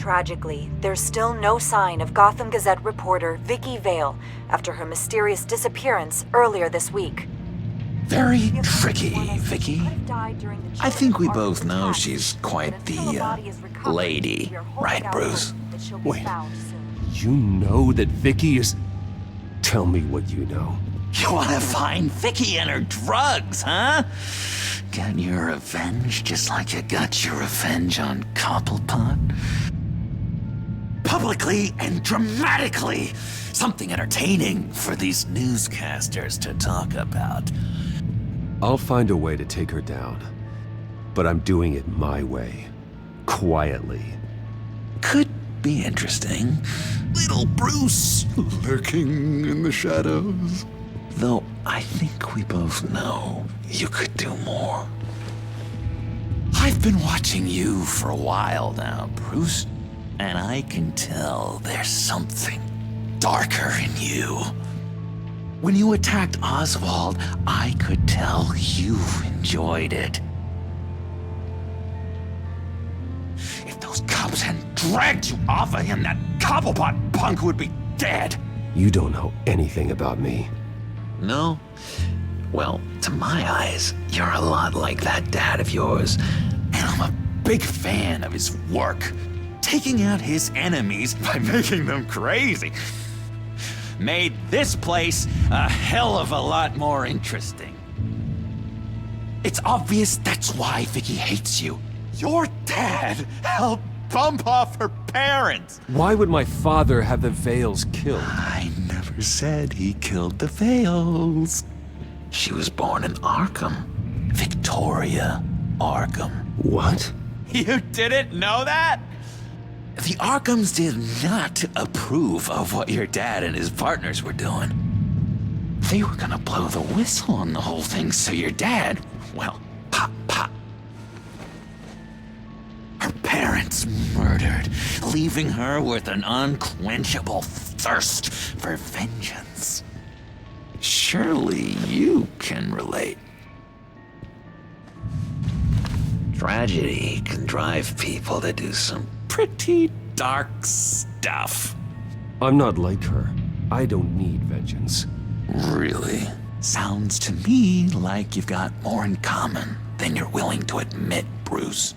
Tragically, there's still no sign of Gotham Gazette reporter Vicky Vale after her mysterious disappearance earlier this week. Very tricky, Vicky. I think we both know she's quite the, lady, right, Bruce? Wait, you know that Vicky is... Tell me what you know. You wanna find Vicky and her drugs, huh? Get your revenge just like you got your revenge on Cobblepot? Publicly and dramatically! Something entertaining for these newscasters to talk about. I'll find a way to take her down. But I'm doing it my way. Quietly. Could be interesting. Little Bruce lurking in the shadows. Though I think we both know you could do more. I've been watching you for a while now, Bruce, and I can tell there's something darker in you. When you attacked Oswald, I could tell you enjoyed it. If those cops hadn't dragged you off of him, that Cobblepot punk would be dead. You don't know anything about me. No? Well, to my eyes, you're a lot like that dad of yours. And I'm a big fan of his work. Taking out his enemies by making them crazy. Made this place a hell of a lot more interesting. It's obvious that's why Vicky hates you. Your dad helped bump off her parents. Why would my father have the Vales killed? I never said he killed the Vales. She was born in Arkham. Victoria Arkham. What? You didn't know that? The Arkhams did not approve of what your dad and his partners were doing. They were gonna blow the whistle on the whole thing, so your dad, well, pop, pop. Her parents murdered, leaving her with an unquenchable thirst for vengeance. Surely you can relate. Tragedy can drive people to do some pretty dark stuff. I'm not like her. I don't need vengeance. Really? Sounds to me like you've got more in common than you're willing to admit, Bruce.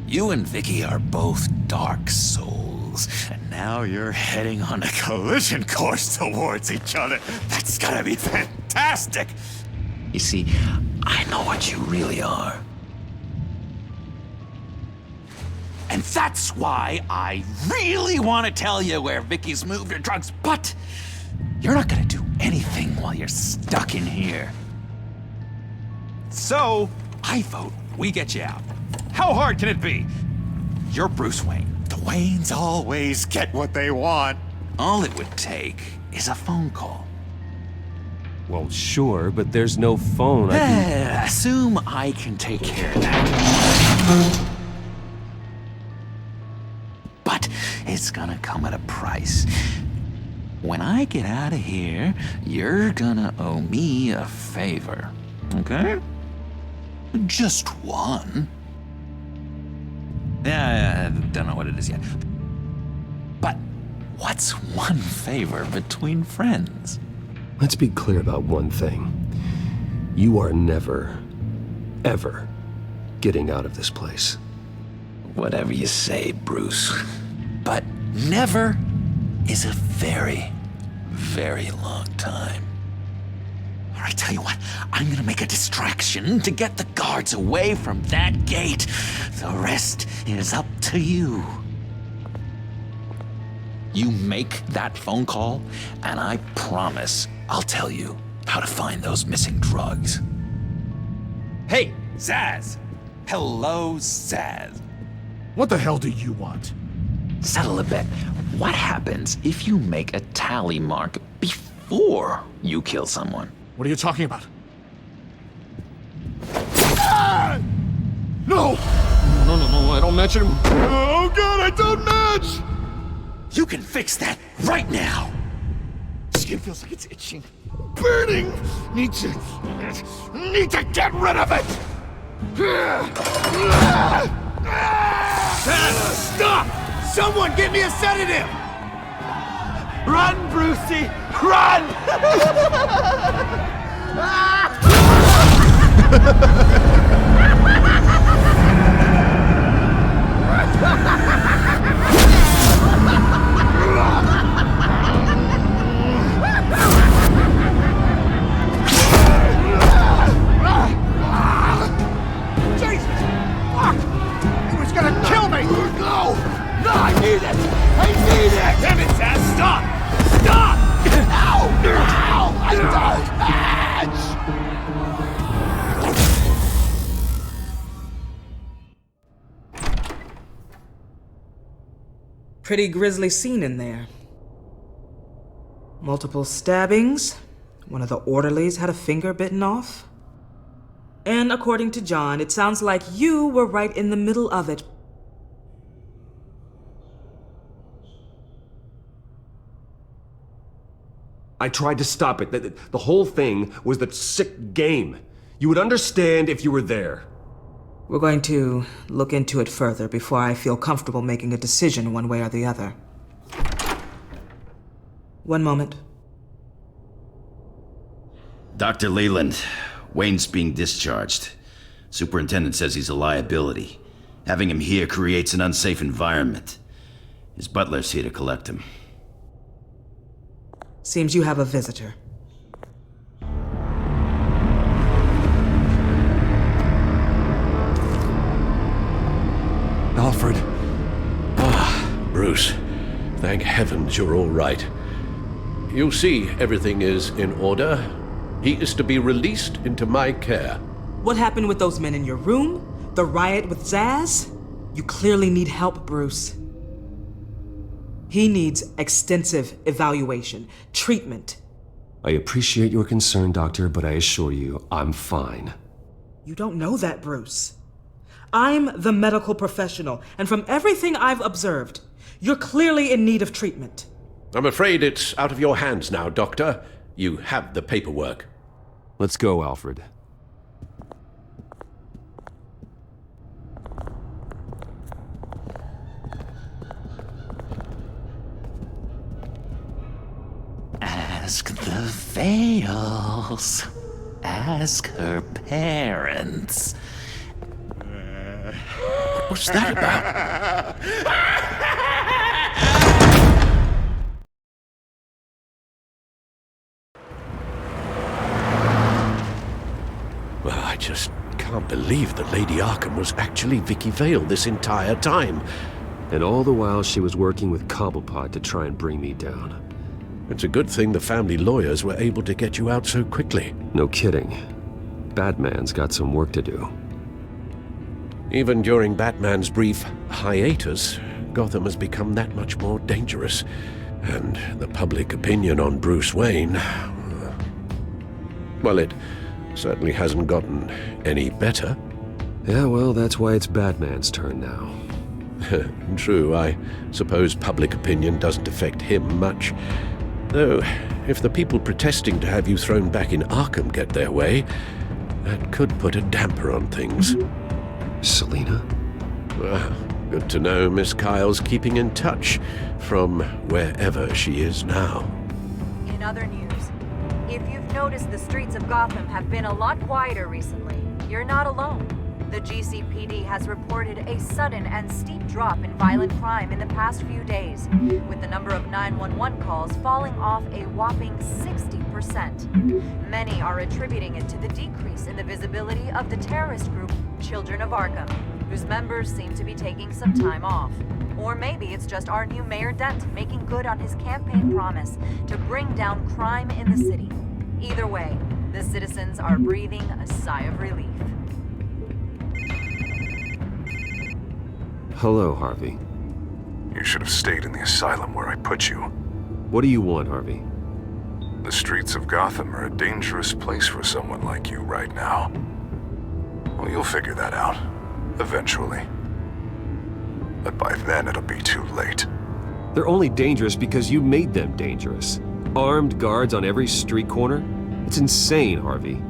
You and Vicky are both dark souls, and now you're heading on a collision course towards each other. That's gonna be fantastic! You see, I know what you really are. And that's why I really want to tell you where Vicky's moved her drugs, but you're not gonna do anything while you're stuck in here. So, I vote we get you out. How hard can it be? You're Bruce Wayne. The Waynes always get what they want. All it would take is a phone call. Well, sure, but there's no phone. Assume I can take care of that. But it's gonna come at a price. When I get out of here, you're gonna owe me a favor, okay? Just one. Yeah, I don't know what it is yet. But what's one favor between friends? Let's be clear about one thing. You are never, ever getting out of this place. Whatever you say, Bruce. But never is a very, very long time. All right, tell you what, I'm gonna make a distraction to get the guards away from that gate. The rest is up to you. You make that phone call, and I promise I'll tell you how to find those missing drugs. Hey, Zaz! Hello, Zaz. What the hell do you want? Settle a bet. What happens if you make a tally mark before you kill someone? What are you talking about? Ah! No! No, I don't match him. Oh God, I don't match! You can fix that right now! Skin feels like it's itching. Burning! Need to get rid of it! Dad, stop! Someone get me a sedative! Run, Brucey! Run! Jesus! Fuck! He was gonna kill me! No! No, I need it! I need it! Damn it, Zaz! Stop! Stop! Ow! Ow! I don't match! Pretty grisly scene in there. Multiple stabbings. One of the orderlies had a finger bitten off. And according to John, it sounds like you were right in the middle of it. I tried to stop it. The whole thing was that sick game. You would understand if you were there. We're going to look into it further before I feel comfortable making a decision one way or the other. One moment. Dr. Leland, Wayne's being discharged. Superintendent says he's a liability. Having him here creates an unsafe environment. His butler's here to collect him. Seems you have a visitor. Alfred. Bruce, thank heavens you're all right. You see, everything is in order. He is to be released into my care. What happened with those men in your room? The riot with Zaz? You clearly need help, Bruce. He needs extensive evaluation, treatment. I appreciate your concern, Doctor, but I assure you, I'm fine. You don't know that, Bruce. I'm the medical professional, and from everything I've observed, you're clearly in need of treatment. I'm afraid it's out of your hands now, Doctor. You have the paperwork. Let's go, Alfred. Ask the Vales. Ask her parents. What's that about? Well, I just can't believe that Lady Arkham was actually Vicky Vale this entire time. And all the while she was working with Cobblepot to try and bring me down. It's a good thing the family lawyers were able to get you out so quickly. No kidding. Batman's got some work to do. Even during Batman's brief hiatus, Gotham has become that much more dangerous. And the public opinion on Bruce Wayne... well, it certainly hasn't gotten any better. Yeah, well, that's why it's Batman's turn now. True, I suppose public opinion doesn't affect him much. Though, if the people protesting to have you thrown back in Arkham get their way, that could put a damper on things. Selina? Well, good to know Miss Kyle's keeping in touch from wherever she is now. In other news, if you've noticed the streets of Gotham have been a lot quieter recently, you're not alone. The GCPD has reported a sudden and steep drop in violent crime in the past few days, with the number of 911 calls falling off a whopping 60%. Many are attributing it to the decrease in the visibility of the terrorist group Children of Arkham, whose members seem to be taking some time off. Or maybe it's just our new Mayor Dent making good on his campaign promise to bring down crime in the city. Either way, the citizens are breathing a sigh of relief. Hello, Harvey. You should have stayed in the asylum where I put you. What do you want, Harvey? The streets of Gotham are a dangerous place for someone like you right now. Well, you'll figure that out. Eventually. But by then it'll be too late. They're only dangerous because you made them dangerous. Armed guards on every street corner? It's insane, Harvey.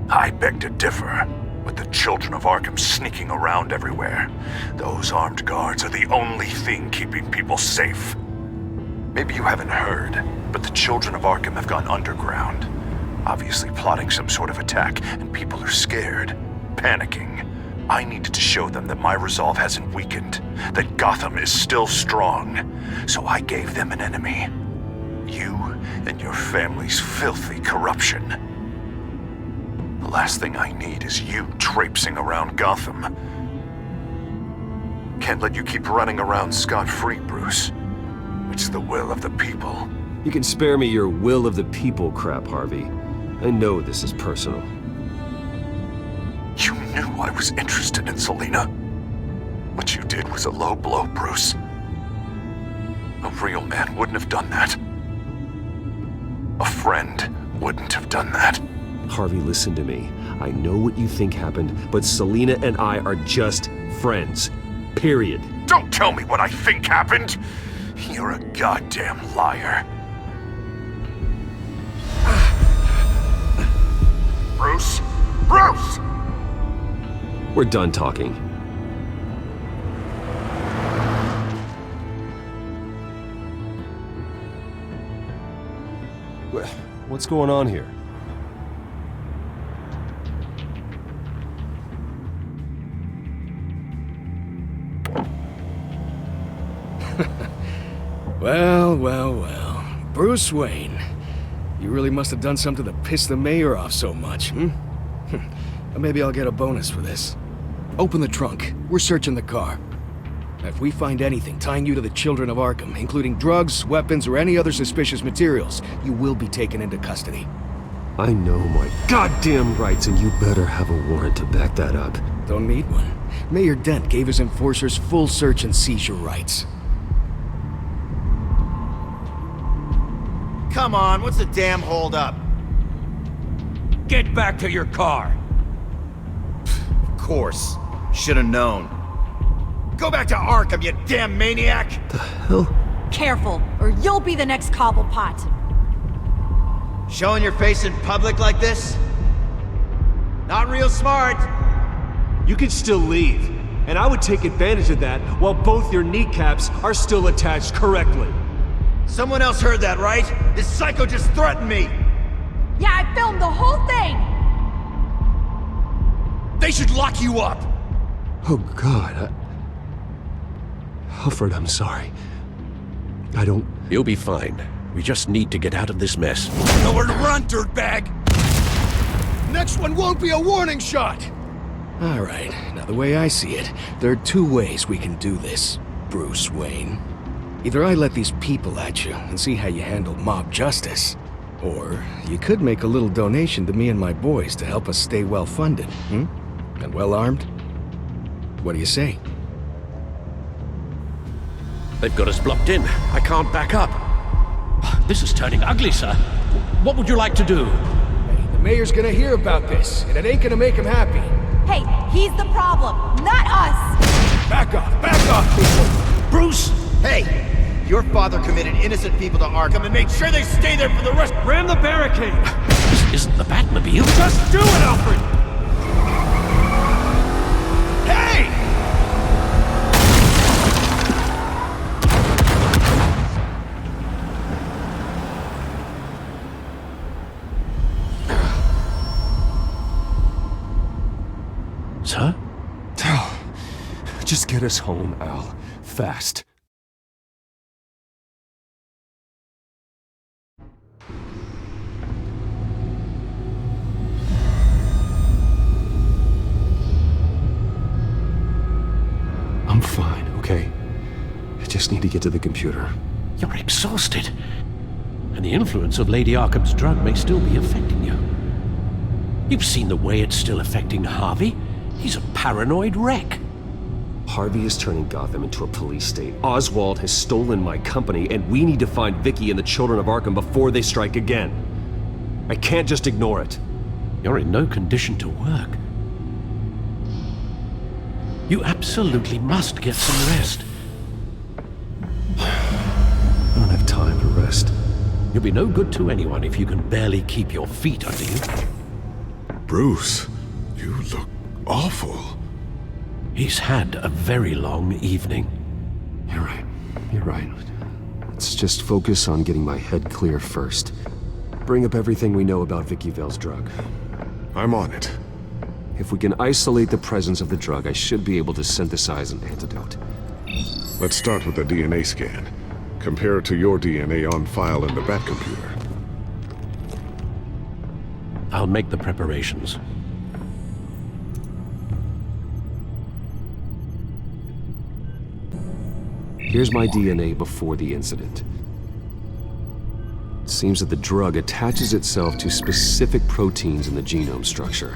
I beg to differ. With the children of Arkham sneaking around everywhere, those armed guards are the only thing keeping people safe. Maybe you haven't heard, but the children of Arkham have gone underground. Obviously plotting some sort of attack, and people are scared, panicking. I needed to show them that my resolve hasn't weakened, that Gotham is still strong. So I gave them an enemy. You and your family's filthy corruption. The last thing I need is you traipsing around Gotham. Can't let you keep running around scot-free, Bruce. It's the will of the people. You can spare me your will of the people crap, Harvey. I know this is personal. You knew I was interested in Selina. What you did was a low blow, Bruce. A real man wouldn't have done that. A friend wouldn't have done that. Harvey, listen to me. I know what you think happened, but Selina and I are just friends. Period. Don't tell me what I think happened! You're a goddamn liar. Bruce? Bruce! We're done talking. What's going on here? Well. Bruce Wayne. You really must have done something to piss the mayor off so much, hmm? Maybe I'll get a bonus for this. Open the trunk. We're searching the car. If we find anything tying you to the children of Arkham, including drugs, weapons, or any other suspicious materials, you will be taken into custody. I know my goddamn rights, and you better have a warrant to back that up. Don't need one. Mayor Dent gave his enforcers full search and seizure rights. Come on, what's the damn holdup? Get back to your car! Of course. Should've known. Go back to Arkham, you damn maniac! The hell? Careful, or you'll be the next Cobblepot. Showing your face in public like this? Not real smart. You can still leave, and I would take advantage of that while both your kneecaps are still attached correctly. Someone else heard that, right? This psycho just threatened me! Yeah, I filmed the whole thing! They should lock you up! Oh, God. Alfred, I'm sorry. I don't... You'll be fine. We just need to get out of this mess. Nowhere to run, dirtbag! Next one won't be a warning shot! Alright, now the way I see it, there are two ways we can do this, Bruce Wayne. Either I let these people at you and see how you handle mob justice, or you could make a little donation to me and my boys to help us stay well-funded, and well-armed. What do you say? They've got us blocked in. I can't back up. This is turning ugly, sir. What would you like to do? Hey, the mayor's gonna hear about this, and it ain't gonna make him happy. Hey, he's the problem, not us! Back off, people! Bruce! Hey! Your father committed innocent people to Arkham and made sure they stay there for the rest— Ram the barricade! This isn't the Batmobile. Just do it, Alfred! Hey! Sir? Just get us home, Al. Fast. I'm fine, okay? I just need to get to the computer. You're exhausted. And the influence of Lady Arkham's drug may still be affecting you. You've seen the way it's still affecting Harvey. He's a paranoid wreck. Harvey is turning Gotham into a police state. Oswald has stolen my company, and we need to find Vicky and the children of Arkham before they strike again. I can't just ignore it. You're in no condition to work. You absolutely must get some rest. I don't have time to rest. You'll be no good to anyone if you can barely keep your feet under you. Bruce, you look awful. He's had a very long evening. You're right. You're right. Let's just focus on getting my head clear first. Bring up everything we know about Vicky Vale's drug. I'm on it. If we can isolate the presence of the drug, I should be able to synthesize an antidote. Let's start with a DNA scan. Compare it to your DNA on file in the Bat computer. I'll make the preparations. Here's my DNA before the incident. It seems that the drug attaches itself to specific proteins in the genome structure.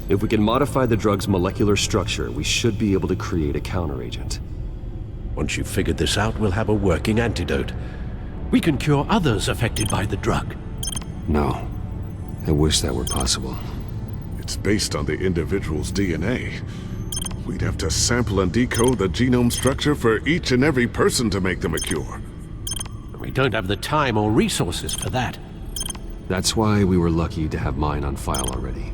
If we can modify the drug's molecular structure, we should be able to create a counteragent. Once you've figured this out, we'll have a working antidote. We can cure others affected by the drug. No. I wish that were possible. It's based on the individual's DNA. We'd have to sample and decode the genome structure for each and every person to make them a cure. We don't have the time or resources for that. That's why we were lucky to have mine on file already.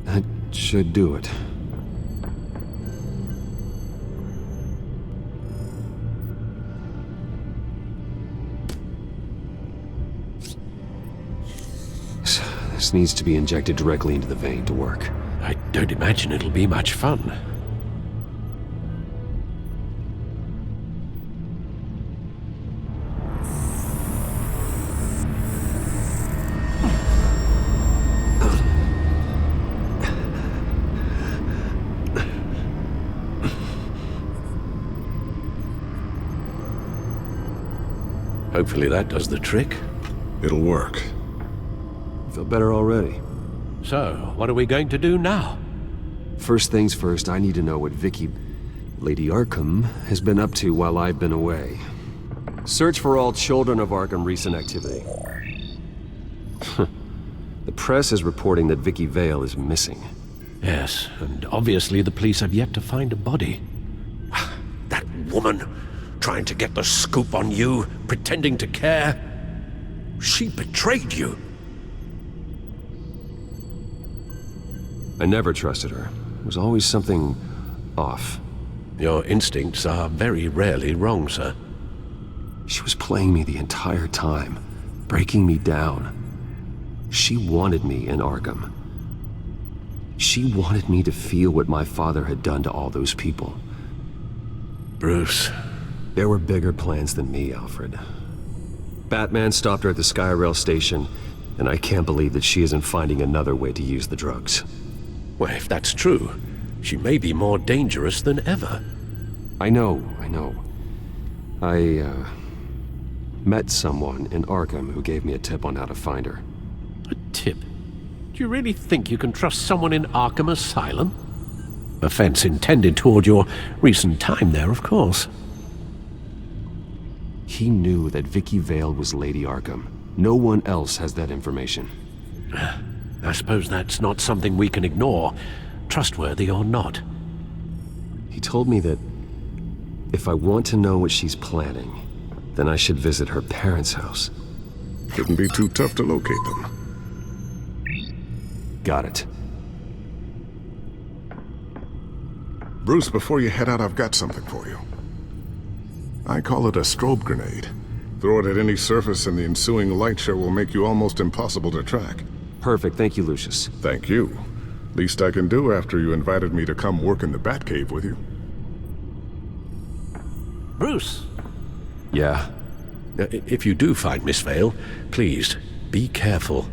That should do it. This needs to be injected directly into the vein to work. I don't imagine it'll be much fun. Hopefully that does the trick. It'll work. I feel better already. So, what are we going to do now? First things first, I need to know what Lady Arkham, has been up to while I've been away. Search for all children of Arkham recent activity. The press is reporting that Vicky Vale is missing. Yes, and obviously the police have yet to find a body. That woman, trying to get the scoop on you, pretending to care. She betrayed you. I never trusted her. There was always something off. Your instincts are very rarely wrong, sir. She was playing me the entire time, breaking me down. She wanted me in Arkham. She wanted me to feel what my father had done to all those people. Bruce. There were bigger plans than me, Alfred. Batman stopped her at the Skyrail station, and I can't believe that she isn't finding another way to use the drugs. Well, if that's true, she may be more dangerous than ever. I know. I met someone in Arkham who gave me a tip on how to find her. A tip? Do you really think you can trust someone in Arkham Asylum? Offense intended toward your recent time there, of course. He knew that Vicky Vale was Lady Arkham. No one else has that information. I suppose that's not something we can ignore, trustworthy or not. He told me that if I want to know what she's planning, then I should visit her parents' house. Shouldn't be too tough to locate them. Got it. Bruce, before you head out, I've got something for you. I call it a strobe grenade. Throw it at any surface and the ensuing light show will make you almost impossible to track. Perfect, thank you, Lucius. Thank you. Least I can do after you invited me to come work in the Batcave with you. Bruce! Yeah? If you do find Miss Vale, please, be careful.